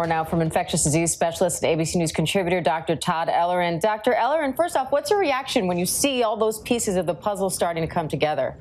More now from infectious disease specialist and ABC News contributor, Dr. Todd Ellerin. Dr. Ellerin, first off, what's your reaction when you see all those pieces of the puzzle starting to come together?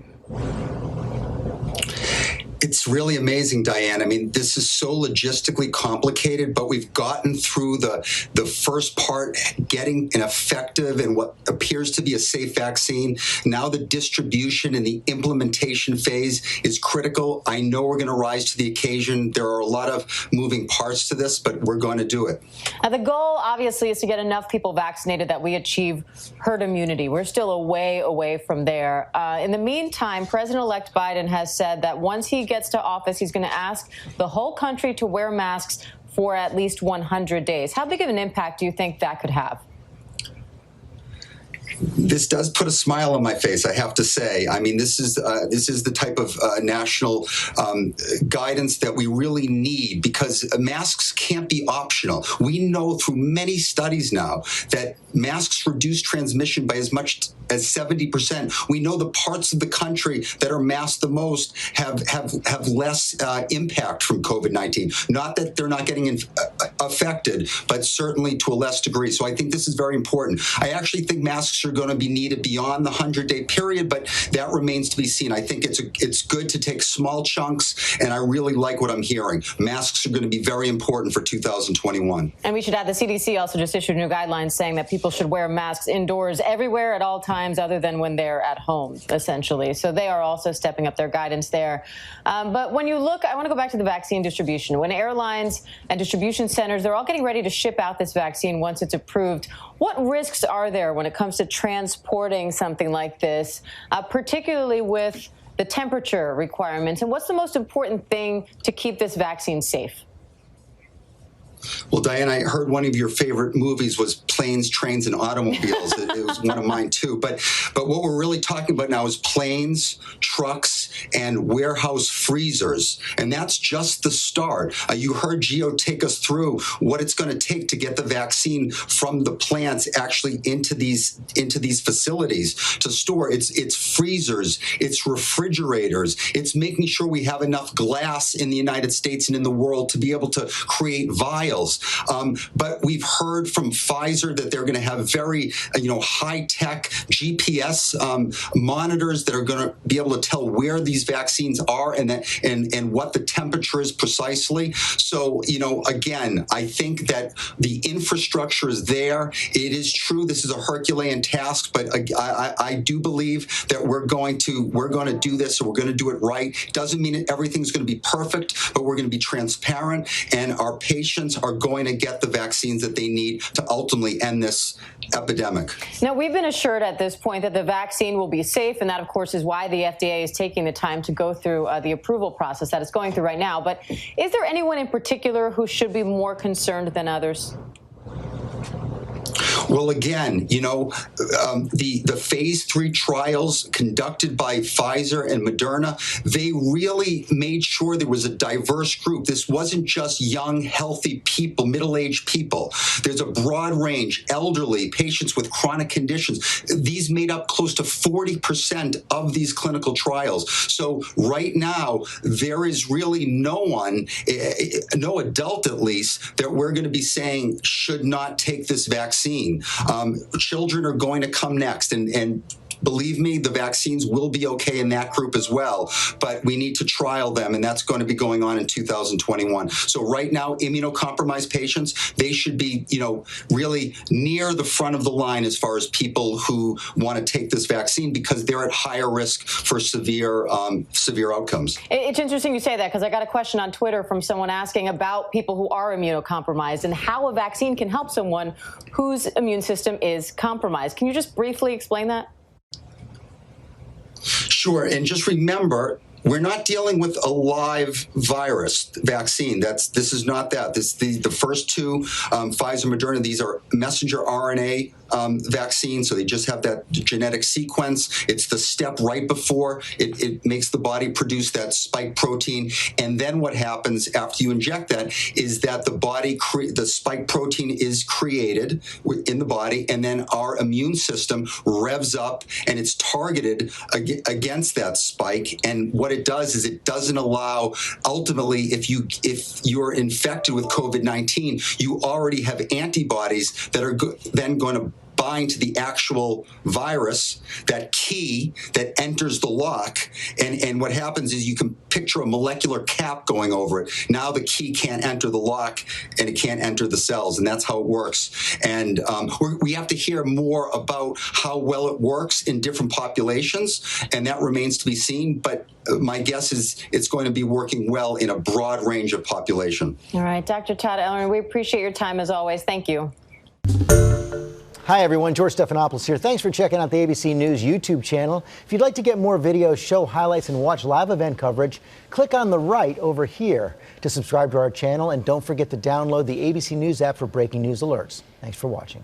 It's really amazing, Diane. I mean, this is so logistically complicated, but we've gotten through the first part, getting an effective and what appears to be a safe vaccine. Now the distribution and the implementation phase is critical. I know we're going to rise to the occasion. There are a lot of moving parts to this, but we're going to do it. Now, the goal, obviously, is to get enough people vaccinated that we achieve herd immunity. We're still a way away from there. In the meantime, President-elect Biden has said that once he gets to office, he's going to ask the whole country to wear masks for at least 100 days. How big of an impact do you think that could have? This does put a smile on my face, I have to say. I mean, this is the type of national guidance that we really need, because masks can't be optional. We know through many studies now that masks reduce transmission by as much as 70%. We know the parts of the country that are masked the most have less impact from COVID-19. Not that they're not getting affected, but certainly to a less degree. So I think this is very important. I actually think masks are going to be needed beyond the 100-day period, but that remains to be seen. I think it's good to take small chunks, and I really like what I'm hearing. Masks are going to be very important for 2021. And we should add, the CDC also just issued new guidelines saying that people should wear masks indoors everywhere at all times other than when they're at home, essentially. So they are also stepping up their guidance there. But when you look, I want to go back to the vaccine distribution. When airlines and distribution centers, they're all getting ready to ship out this vaccine once it's approved. What risks are there when it comes to transporting something like this, particularly with the temperature requirements? And what's the most important thing to keep this vaccine safe? Well, Diane, I heard one of your favorite movies was Planes, Trains, and Automobiles. It was one of mine, too. But what we're really talking about now is planes, trucks, and warehouse freezers. And that's just the start. You heard Gio take us through what it's going to take to get the vaccine from the plants actually into these facilities to store. It's freezers, it's refrigerators, it's making sure we have enough glass in the United States and in the world to be able to create vials. But we've heard from Pfizer that they're going to have very, high-tech GPS monitors that are going to be able to tell where these vaccines are and what the temperature is precisely. So, again, I think that the infrastructure is there. It is true this is a Herculean task, but I do believe that we're going to do this, and we're going to do it right. Doesn't mean that everything's going to be perfect, but we're going to be transparent, and our patients are going to get the vaccines that they need to ultimately end this epidemic. Now, we've been assured at this point that the vaccine will be safe, and that, of course, is why the FDA is taking the time to go through the approval process that it's going through right now. But is there anyone in particular who should be more concerned than others? Well, again, the phase 3 trials conducted by Pfizer and Moderna, they really made sure there was a diverse group. This wasn't just young, healthy people, middle-aged people. There's a broad range, elderly, patients with chronic conditions. These made up close to 40% of these clinical trials. So right now, there is really no one, no adult at least, that we're going to be saying should not take this vaccine. Children are going to come next, and believe me, the vaccines will be okay in that group as well, but we need to trial them, and that's going to be going on in 2021. So right now, immunocompromised patients, they should be, really near the front of the line as far as people who want to take this vaccine, because they're at higher risk for severe outcomes. It's interesting you say that, because I got a question on Twitter from someone asking about people who are immunocompromised and how a vaccine can help someone whose immune system is compromised. Can you just briefly explain that? Sure, and just remember, we're not dealing with a live virus vaccine. This is not that. The first two, Pfizer, Moderna, these are messenger RNA vaccines, so they just have that genetic sequence. It's the step right before it makes the body produce that spike protein, and then what happens after you inject that is that the spike protein is created in the body, and then our immune system revs up, and it's targeted against that spike. And what what it does is it doesn't allow, ultimately, if you're infected with COVID-19, you already have antibodies that are then going to bind to the actual virus, that key that enters the lock. And what happens is you can picture a molecular cap going over it. Now the key can't enter the lock and it can't enter the cells, and that's how it works. And we have to hear more about how well it works in different populations, and that remains to be seen. But my guess is it's going to be working well in a broad range of population. All right, Dr. Todd Ellering, we appreciate your time as always. Thank you. Hi, everyone. George Stephanopoulos here. Thanks for checking out the ABC News YouTube channel. If you'd like to get more videos, show highlights, and watch live event coverage, click on the right over here to subscribe to our channel. And don't forget to download the ABC News app for breaking news alerts. Thanks for watching.